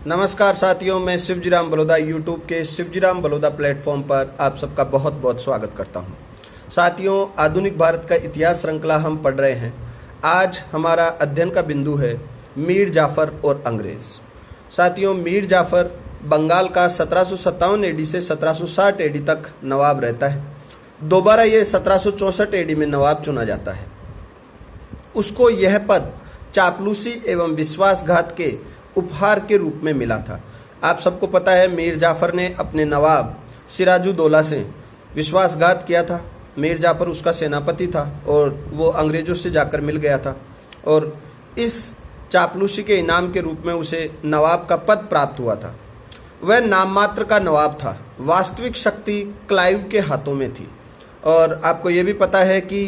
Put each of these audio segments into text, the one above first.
नमस्कार साथियों, मैं शिवजी राम बलौदा यूट्यूब के शिवजी राम बलौदा प्लेटफॉर्म पर आप सबका बहुत बहुत स्वागत करता हूं। साथियों, आधुनिक भारत का इतिहास श्रृंखला हम पढ़ रहे हैं। आज हमारा अध्ययन का बिंदु है मीर जाफ़र और अंग्रेज़। साथियों, मीर जाफ़र बंगाल का 1757 एडी से 1760 एडी तक नवाब रहता है। दोबारा ये 1764 एडी में नवाब चुना जाता है। उसको यह पद चापलूसी एवं विश्वासघात के उपहार के रूप में मिला था। आप सबको पता है, मीर जाफ़र ने अपने नवाब सिराजुद्दौला से विश्वासघात किया था। मीर जाफ़र उसका सेनापति था और वो अंग्रेज़ों से जाकर मिल गया था और इस चापलूसी के इनाम के रूप में उसे नवाब का पद प्राप्त हुआ था। वह नाम मात्र का नवाब था, वास्तविक शक्ति क्लाइव के हाथों में थी। और आपको ये भी पता है कि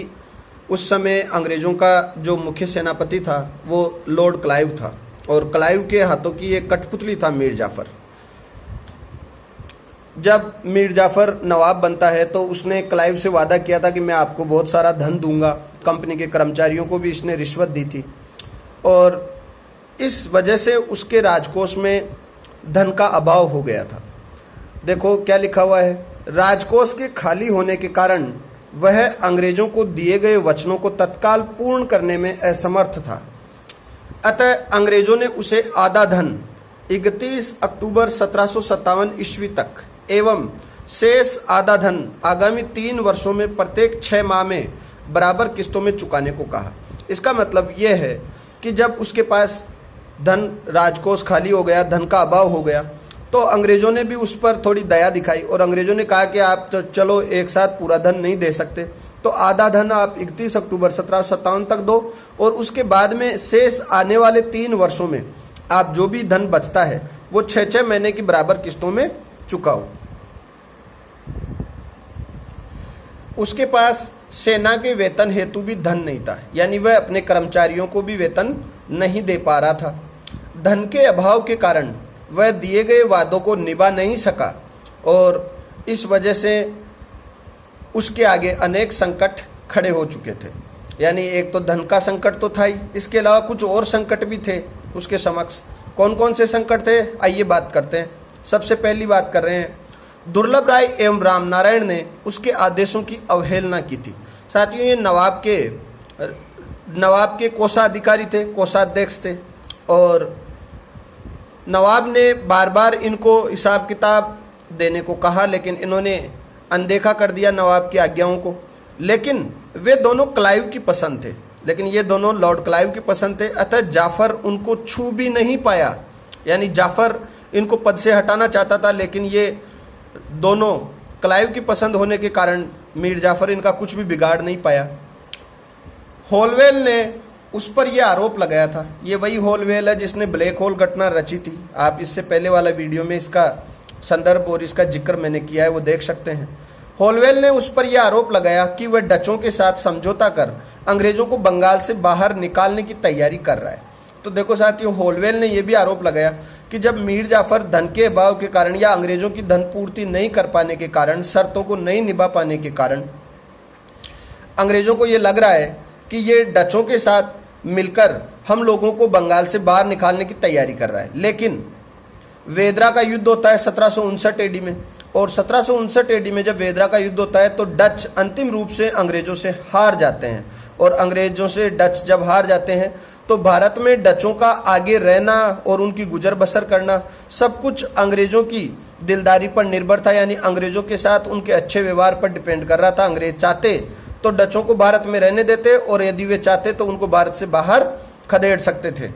उस समय अंग्रेज़ों का जो मुख्य सेनापति था वो लॉर्ड क्लाइव था और क्लाइव के हाथों की एक कठपुतली था मीर जाफ़र। जब मीर जाफ़र नवाब बनता है तो उसने क्लाइव से वादा किया था कि मैं आपको बहुत सारा धन दूंगा। कंपनी के कर्मचारियों को भी इसने रिश्वत दी थी और इस वजह से उसके राजकोष में धन का अभाव हो गया था। देखो क्या लिखा हुआ है, राजकोष के खाली होने के कारण वह अंग्रेजों को दिए गए वचनों को तत्काल पूर्ण करने में असमर्थ था। अतः अंग्रेजों ने उसे आधा धन 31 अक्टूबर 1757 ईस्वी तक एवं शेष आधा धन आगामी 3 वर्षों में प्रत्येक 6 माह में बराबर किस्तों में चुकाने को कहा। इसका मतलब यह है कि जब उसके पास धन, राजकोष खाली हो गया, धन का अभाव हो गया, तो अंग्रेजों ने भी उस पर थोड़ी दया दिखाई और अंग्रेजों ने कहा कि आप तो चलो एक साथ पूरा धन नहीं दे सकते, तो आधा धन आप 31 अक्टूबर 1757 तक दो और उसके बाद में शेष आने वाले 3 वर्षों में आप जो भी धन बचता है वो 6-6 महीने की बराबर किस्तों में चुकाओ। उसके पास सेना के वेतन हेतु भी धन नहीं था, यानी वह अपने कर्मचारियों को भी वेतन नहीं दे पा रहा था। धन के अभाव के कारण वह दिए गए वादों को निभा नहीं सका और इस वजह से उसके आगे अनेक संकट खड़े हो चुके थे। यानी एक तो धन का संकट तो था ही, इसके अलावा कुछ और संकट भी थे उसके समक्ष। कौन कौन से संकट थे, आइए बात करते हैं। सबसे पहली बात कर रहे हैं, दुर्लभ राय एवं रामनारायण ने उसके आदेशों की अवहेलना की थी। साथियों, ये नवाब के कोषाधिकारी थे, कोषाध्यक्ष थे और नवाब ने बार बार इनको हिसाब किताब देने को कहा, लेकिन इन्होंने अनदेखा कर दिया नवाब की आज्ञाओं को। लेकिन वे दोनों क्लाइव की पसंद थे, लेकिन ये दोनों लॉर्ड क्लाइव की पसंद थे। अतः जाफ़र उनको छू भी नहीं पाया, यानी जाफ़र इनको पद से हटाना चाहता था, लेकिन ये दोनों क्लाइव की पसंद होने के कारण मीर जाफ़र इनका कुछ भी बिगाड़ नहीं पाया। होलवेल ने उस पर यह आरोप लगाया था, ये वही होलवेल है जिसने ब्लैक होल घटना रची थी। आप इससे पहले वाला वीडियो में इसका संदर्भ और इसका जिक्र मैंने किया है, वो देख सकते हैं। होलवेल ने उस पर यह आरोप लगाया कि वह डचों के साथ समझौता कर अंग्रेजों को बंगाल से बाहर निकालने की तैयारी कर रहा है। तो देखो साथियों, होलवेल ने यह भी आरोप लगाया कि जब मीर जाफ़र धन के अभाव के कारण या अंग्रेजों की धन पूर्ति नहीं कर पाने के कारण, शर्तों को नहीं निभा पाने के कारण अंग्रेजों को यह लग रहा है कि ये डचों के साथ मिलकर हम लोगों को बंगाल से बाहर निकालने की तैयारी कर रहा है। लेकिन वेदरा का युद्ध होता है 1759 एडी में और 1759 एडी में जब वेदरा का युद्ध होता है तो डच अंतिम रूप से अंग्रेजों से हार जाते हैं और अंग्रेजों से डच जब हार जाते हैं तो भारत में डचों का आगे रहना और उनकी गुजर बसर करना सब कुछ अंग्रेजों की दिलदारी पर निर्भर था, यानी अंग्रेजों के साथ उनके अच्छे व्यवहार पर डिपेंड कर रहा था। अंग्रेज चाहते तो डचों को भारत में रहने देते और यदि वे चाहते तो उनको भारत से बाहर खदेड़ सकते थे।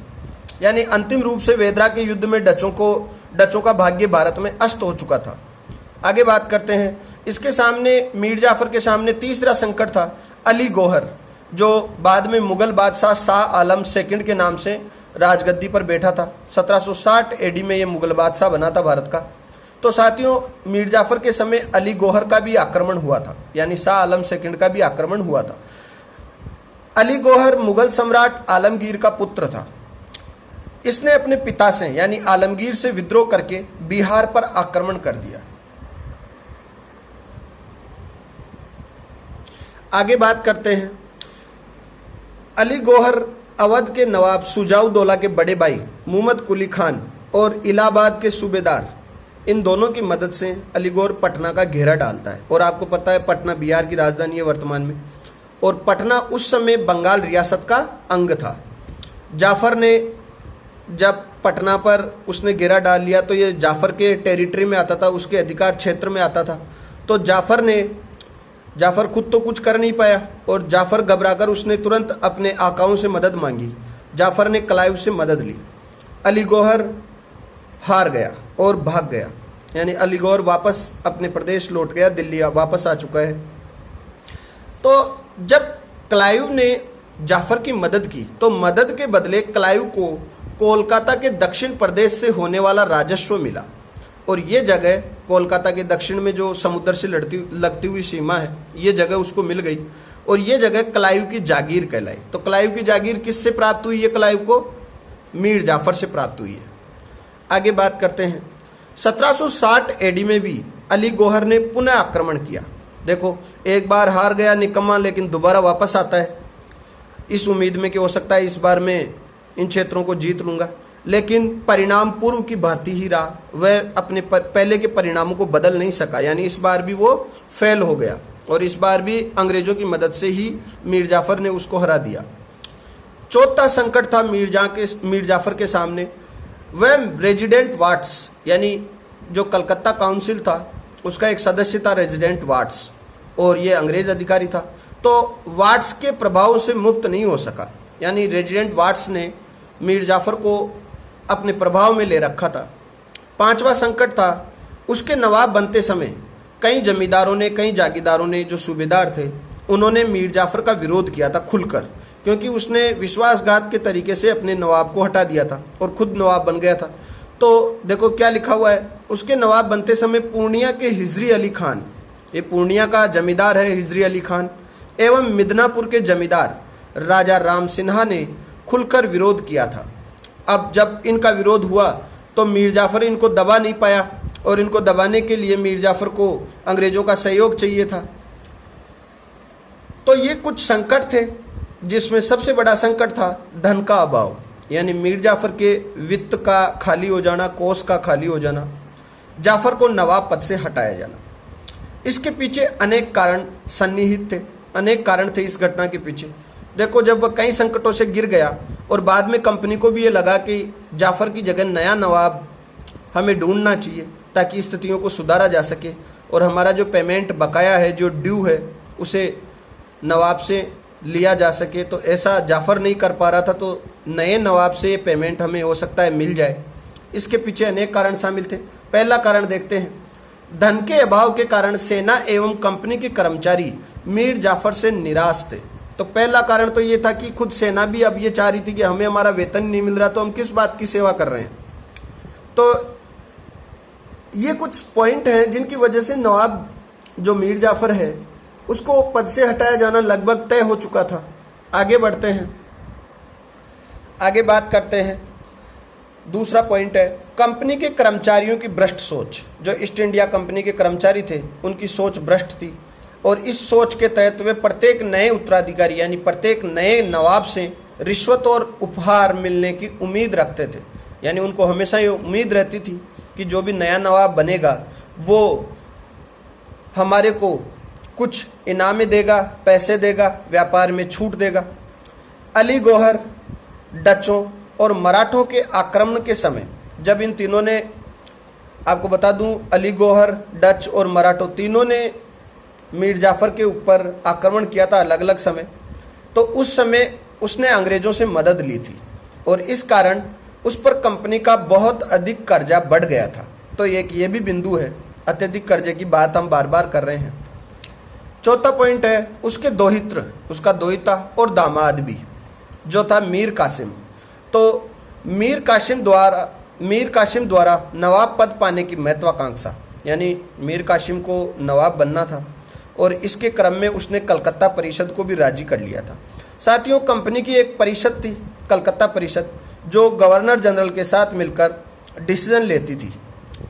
यानी अंतिम रूप से वेदरा के युद्ध में डचों का भाग्य भारत में अस्त हो चुका था। आगे बात करते हैं, इसके सामने मीर जाफ़र के सामने तीसरा संकट था अली गौहर, जो बाद में मुगल बादशाह शाह आलम सेकंड के नाम से राजगद्दी पर बैठा था। 1760 एडी में ये मुगल बादशाह बना था भारत का। तो साथियों, मीर जाफ़र के समय अली गौहर का भी आक्रमण हुआ था, यानी शाह आलम सेकंड का भी आक्रमण हुआ था। अली गौहर मुगल सम्राट आलमगीर का पुत्र था। इसने अपने पिता से यानी आलमगीर से विद्रोह करके बिहार पर आक्रमण कर दिया। आगे बात करते हैं, अली गौहर अवध के नवाब सुजाउद्दौला के बड़े भाई मुहम्मद कुली खान और इलाहाबाद के सूबेदार, इन दोनों की मदद से अलीगौर पटना का घेरा डालता है। और आपको पता है पटना बिहार की राजधानी है वर्तमान में, और पटना उस समय बंगाल रियासत का अंग था। जाफर ने जब पटना पर उसने घेरा डाल लिया तो ये जाफर के टेरिटरी में आता था, उसके अधिकार क्षेत्र में आता था। तो जाफर खुद तो कुछ कर नहीं पाया, और जाफर घबराकर उसने तुरंत अपने आकाओं से मदद मांगी। जाफर ने क्लाइव से मदद ली। अलीगौहर हार गया और भाग गया, यानी अलीगौहर वापस अपने प्रदेश लौट गया, दिल्ली वापस आ चुका है। तो जब क्लाइव ने जाफर की मदद की तो मदद के बदले क्लाइव को कोलकाता के दक्षिण प्रदेश से होने वाला राजस्व मिला, और ये जगह कोलकाता के दक्षिण में जो समुद्र से लगती हुई सीमा है, ये जगह उसको मिल गई, और ये जगह क्लाइव की जागीर कहलाई। तो क्लाइव की जागीर किससे प्राप्त हुई है? क्लाइव को मीर जाफर से प्राप्त हुई है। आगे बात करते हैं। 1760 एडी में भी अलीगौहर ने पुनः आक्रमण किया। देखो, एक बार हार गया निकम्मा, लेकिन दोबारा वापस आता है इस उम्मीद में कि हो सकता है इस बार मैं इन क्षेत्रों को जीत लूंगा, लेकिन परिणाम पूर्व की भांति ही रहा। वह अपने पहले के परिणामों को बदल नहीं सका, यानी इस बार भी वो फेल हो गया, और इस बार भी अंग्रेजों की मदद से ही मीर जाफर ने उसको हरा दिया। चौथा संकट था मीर जाफर के सामने, वह रेजिडेंट वाट्स, यानी जो कलकत्ता काउंसिल था उसका एक सदस्य था रेजिडेंट वाट्स, और ये अंग्रेज अधिकारी था। तो वाट्स के प्रभाव से मुक्त नहीं हो सका, यानी रेजिडेंट वाट्स ने मीर जाफर को अपने प्रभाव में ले रखा था। पांचवा संकट था, उसके नवाब बनते समय कई जमींदारों ने, कई जागीरदारों ने, जो सूबेदार थे, उन्होंने मीर जाफर का विरोध किया था खुलकर, क्योंकि उसने विश्वासघात के तरीके से अपने नवाब को हटा दिया था और खुद नवाब बन गया था। तो देखो क्या लिखा हुआ है, उसके नवाब बनते समय पूर्णिया के हिजरी अली खान, ये पूर्णिया का जमींदार है हिजरी अली खान, एवं मिदनापुर के जमींदार राजा राम सिन्हा ने खुलकर विरोध किया था। अब जब इनका विरोध हुआ तो मीर जाफर इनको दबा नहीं पाया, और इनको दबाने के लिए मीर जाफर को अंग्रेजों का सहयोग चाहिए था। तो ये कुछ संकट थे, जिसमें सबसे बड़ा संकट था धन का अभाव, यानी मीर जाफर के वित्त का खाली हो जाना, कोष का खाली हो जाना, जाफर को नवाब पद से हटाया जाना। इसके पीछे अनेक कारण सन्निहित थे, अनेक कारण थे इस घटना के पीछे। देखो, जब वह कई संकटों से गिर गया और बाद में कंपनी को भी ये लगा कि जाफर की जगह नया नवाब हमें ढूंढना चाहिए ताकि स्थितियों को सुधारा जा सके, और हमारा जो पेमेंट बकाया है, जो ड्यू है, उसे नवाब से लिया जा सके। तो ऐसा जाफर नहीं कर पा रहा था, तो नए नवाब से ये पेमेंट हमें हो सकता है मिल जाए। इसके पीछे अनेक कारण शामिल थे। पहला कारण देखते हैं, धन के अभाव के कारण सेना एवं कंपनी के कर्मचारी मीर जाफर से निराश थे। तो पहला कारण तो ये था कि खुद सेना भी अब ये चाह रही थी कि हमें हमारा वेतन नहीं मिल रहा, तो हम किस बात की सेवा कर रहे हैं। तो ये कुछ पॉइंट हैं जिनकी वजह से नवाब जो मीर जाफर है उसको पद से हटाया जाना लगभग तय हो चुका था। आगे बढ़ते हैं, आगे बात करते हैं। दूसरा पॉइंट है, कंपनी के कर्मचारियों की भ्रष्ट सोच। जो ईस्ट इंडिया कंपनी के कर्मचारी थे उनकी सोच भ्रष्ट थी, और इस सोच के तहत वे प्रत्येक नए उत्तराधिकारी यानी प्रत्येक नए नवाब से रिश्वत और उपहार मिलने की उम्मीद रखते थे। यानी उनको हमेशा ये उम्मीद रहती थी कि जो भी नया नवाब बनेगा वो हमारे को कुछ इनामें देगा, पैसे देगा, व्यापार में छूट देगा। अलीगौहर, डचों और मराठों के आक्रमण के समय, जब इन तीनों ने, आपको बता दूं, अलीगौहर, डच और मराठों तीनों ने मीर जाफर के ऊपर आक्रमण किया था अलग अलग समय, तो उस समय उसने अंग्रेजों से मदद ली थी, और इस कारण उस पर कंपनी का बहुत अधिक कर्जा बढ़ गया था। तो एक ये भी बिंदु है, अत्यधिक कर्जे की बात हम बार बार कर रहे हैं। चौथा पॉइंट है, उसके दोहित्र, उसका दोहिता और दामाद भी, जो था मीर कासिम। तो मीर कासिम द्वारा नवाब पद पाने की महत्वाकांक्षा, यानी मीर कासिम को नवाब बनना था, और इसके क्रम में उसने कलकत्ता परिषद को भी राजी कर लिया था। साथियों, कंपनी की एक परिषद थी, कलकत्ता परिषद, जो गवर्नर जनरल के साथ मिलकर डिसीजन लेती थी।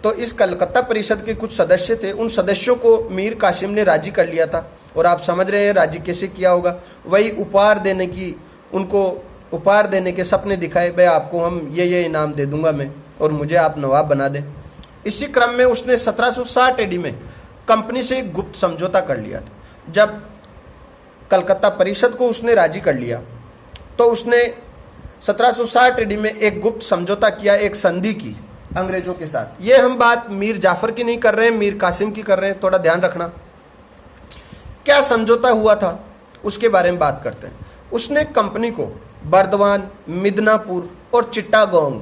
तो इस कलकत्ता परिषद के कुछ सदस्य थे, उन सदस्यों को मीर कासिम ने राजी कर लिया था, और आप समझ रहे हैं राजी कैसे किया होगा। वही उपहार देने की, उनको उपहार देने के सपने दिखाए, भाई आपको हम ये इनाम दे दूंगा मैं, और मुझे आप नवाब बना दें। इसी क्रम में उसने 1760 एडी में कंपनी से एक गुप्त समझौता कर लिया था। जब कलकत्ता परिषद को उसने राजी कर लिया तो उसने 1760 एडी में एक गुप्त समझौता किया, एक संधि की अंग्रेजों के साथ। ये हम बात मीर जाफर की नहीं कर रहे हैं, मीर कासिम की कर रहे हैं, थोड़ा ध्यान रखना। क्या समझौता हुआ था उसके बारे में बात करते हैं। उसने कंपनी को बर्दवान, मिदनापुर और चिट्टागोंग,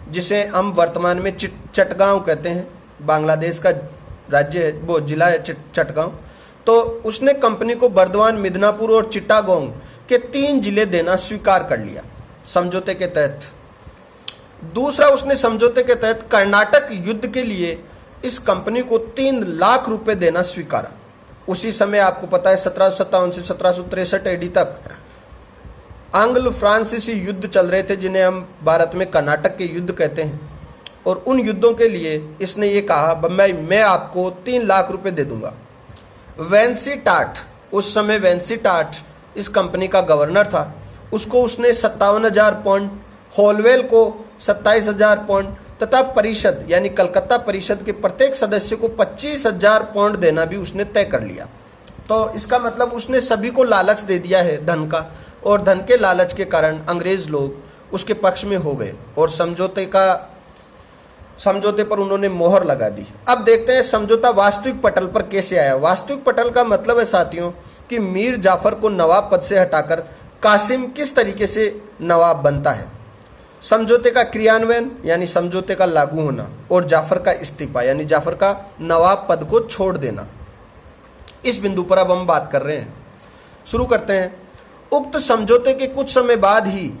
जिसे हम वर्तमान में चटगांव कहते हैं, बांग्लादेश का राज्य है, वो जिला है चटगांव, तो उसने कंपनी को बर्दवान, मिदनापुर और चिट्टागोंग के 3 जिले देना स्वीकार कर लिया समझौते के तहत। दूसरा, उसने समझौते के तहत कर्नाटक युद्ध के लिए इस कंपनी को 3 लाख रुपए देना स्वीकारा। उसी समय आपको पता है 1757 से 1763 एडी तक आंग्ल फ्रांसीसी युद्ध चल रहे थे, जिन्हें हम भारत में कर्नाटक के युद्ध कहते हैं। और उन युद्धों के लिए इसने ये कहा, बम्बई मैं आपको 3 लाख रुपए दे दूंगा। वेंसी टाट, उस समय वेंसी टाट इस कंपनी का गवर्नर था, उसको उसने 57,000 पाउंड, होलवेल को 27,000 पाउंड तथा परिषद यानी कलकत्ता परिषद के प्रत्येक सदस्य को 25,000 पाउंड देना भी उसने तय कर लिया। तो इसका मतलब उसने सभी को लालच दे दिया है धन का, और धन के लालच के कारण अंग्रेज लोग उसके पक्ष में हो गए और समझौते पर उन्होंने मोहर लगा दी। अब देखते हैं समझौता वास्तविक पटल पर कैसे आया। वास्तविक पटल का मतलब है साथियों कि मीर जाफर को नवाब पद से हटाकर कासिम किस तरीके से नवाब बनता है, समझौते का क्रियान्वयन यानी समझौते का लागू होना, और जाफर का इस्तीफा यानी जाफर का नवाब पद को छोड़ देना। इस बिंदु पर अब हम बात कर रहे हैं। शुरू करते हैं। उक्त समझौते के कुछ समय बाद ही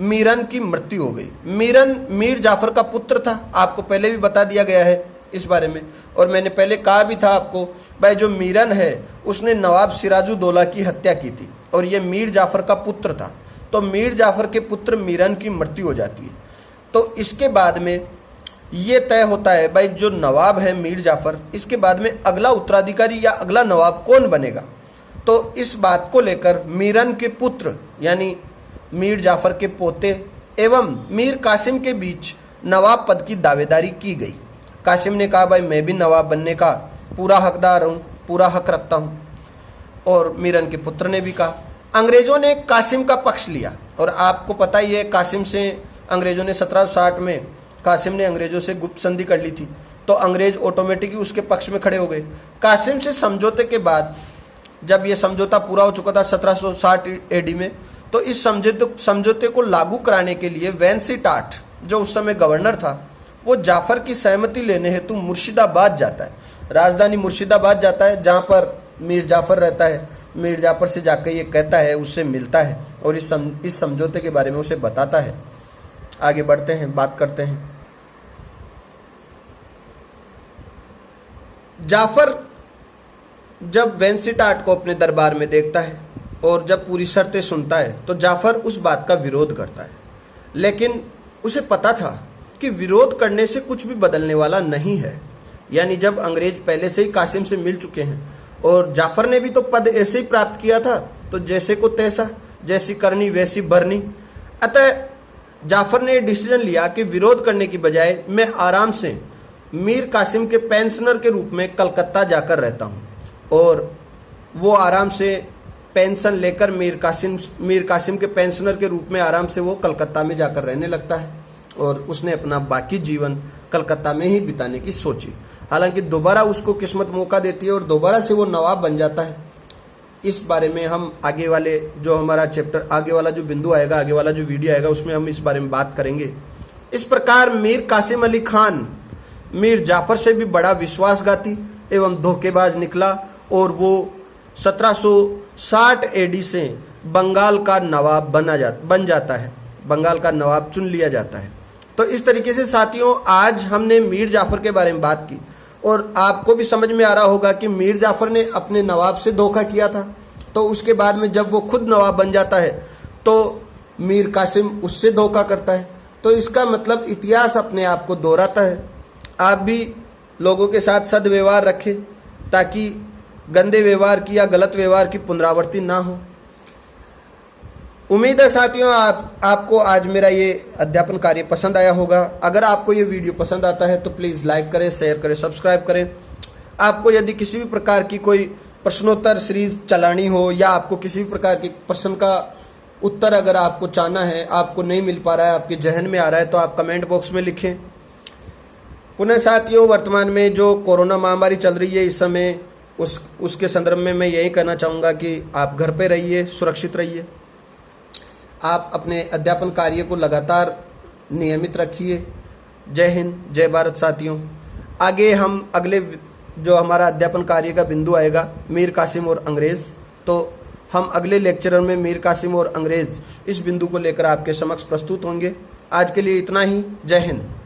मीरन की मृत्यु हो गई। मीरन मीर जाफर का पुत्र था, आपको पहले भी बता दिया गया है इस बारे में, और मैंने पहले कहा भी था आपको, भाई जो मीरन है उसने नवाब सिराजुद्दौला की हत्या की थी और ये मीर जाफर का पुत्र था। तो मीर जाफर के पुत्र मीरन की मृत्यु हो जाती है। तो इसके बाद में ये तय होता है भाई जो नवाब है मीर जाफर, इसके बाद में अगला उत्तराधिकारी या अगला नवाब कौन बनेगा। तो इस बात को लेकर मीरन के पुत्र यानी मीर जाफर के पोते एवं मीर कासिम के बीच नवाब पद की दावेदारी की गई। कासिम ने कहा भाई मैं भी नवाब बनने का पूरा हकदार हूँ, पूरा हक रखता हूँ, और मीरन के पुत्र ने भी कहा। अंग्रेजों ने कासिम का पक्ष लिया, और आपको पता ही है कासिम से अंग्रेजों ने 1760 में कासिम ने अंग्रेजों से गुप्त संधि कर ली थी, तो अंग्रेज ऑटोमेटिकली उसके पक्ष में खड़े हो गए। कासिम से समझौते के बाद जब ये समझौता पूरा हो चुका था 1760 एडी में, तो इस समझौते को लागू कराने के लिए वेंसी टाट जो उस समय गवर्नर था, वो जाफर की सहमति लेने हेतु मुर्शिदाबाद जाता है, राजधानी मुर्शिदाबाद जाता है जहाँ पर मीर जाफर रहता है। मीर जाफर से जाकर ये कहता है, उससे मिलता है और इस समझौते के बारे में उसे बताता है। आगे बढ़ते हैं, बात करते हैं। जाफर जब वेंसी टाट को अपने दरबार में देखता है और जब पूरी शर्तें सुनता है तो जाफर उस बात का विरोध करता है, लेकिन उसे पता था कि विरोध करने से कुछ भी बदलने वाला नहीं है। यानी जब अंग्रेज पहले से ही कासिम से मिल चुके हैं और जाफर ने भी तो पद ऐसे ही प्राप्त किया था, तो जैसे को तैसा, जैसी करनी वैसी भरनी। अतः जाफर ने डिसीजन लिया कि विरोध करने की बजाय मैं आराम से मीर कासिम के पेंशनर के रूप में कलकत्ता जाकर रहता हूँ, और वो आराम से पेंशन लेकर मीर कासिम के पेंशनर के रूप में आराम से वो कलकत्ता में जाकर रहने लगता है, और उसने अपना बाकी जीवन कलकत्ता में ही बिताने की सोची। हालांकि दोबारा उसको किस्मत मौका देती है और दोबारा से वो नवाब बन जाता है। इस बारे में हम आगे वाले जो हमारा चैप्टर, आगे वाला जो बिंदु आएगा, आगे वाला जो वीडियो आएगा, उसमें हम इस बारे में बात करेंगे। इस प्रकार मीर कासिम अली खान मीर जाफर से भी बड़ा विश्वासघाती एवं धोखेबाज निकला, और वो 1760 एडी से बंगाल का नवाब बन जाता है, बंगाल का नवाब चुन लिया जाता है। तो इस तरीके से साथियों आज हमने मीर जाफर के बारे में बात की, और आपको भी समझ में आ रहा होगा कि मीर जाफर ने अपने नवाब से धोखा किया था, तो उसके बाद में जब वो खुद नवाब बन जाता है तो मीर कासिम उससे धोखा करता है। तो इसका मतलब इतिहास अपने आप को दोहराता है। आप भी लोगों के साथ सद्व्यवहार रखें ताकि गंदे व्यवहार की या गलत व्यवहार की पुनरावृत्ति ना हो। उम्मीद है साथियों आपको आज मेरा ये अध्यापन कार्य पसंद आया होगा। अगर आपको ये वीडियो पसंद आता है तो प्लीज़ लाइक करें, शेयर करें, सब्सक्राइब करें। आपको यदि किसी भी प्रकार की कोई प्रश्नोत्तर सीरीज चलानी हो या आपको किसी भी प्रकार के प्रश्न का उत्तर अगर आपको चाहना है, आपको नहीं मिल पा रहा है, आपके जहन में आ रहा है, तो आप कमेंट बॉक्स में लिखें। पुनः साथियों, वर्तमान में जो कोरोना महामारी चल रही है इस समय, उसके संदर्भ में मैं यही कहना चाहूँगा कि आप घर पे रहिए, सुरक्षित रहिए। आप अपने अध्यापन कार्य को लगातार नियमित रखिए। जय हिंद, जय भारत साथियों। आगे हम अगले जो हमारा अध्यापन कार्य का बिंदु आएगा, मीर कासिम और अंग्रेज़, तो हम अगले लेक्चर में मीर कासिम और अंग्रेज़ इस बिंदु को लेकर आपके समक्ष प्रस्तुत होंगे। आज के लिए इतना ही। जय हिंद।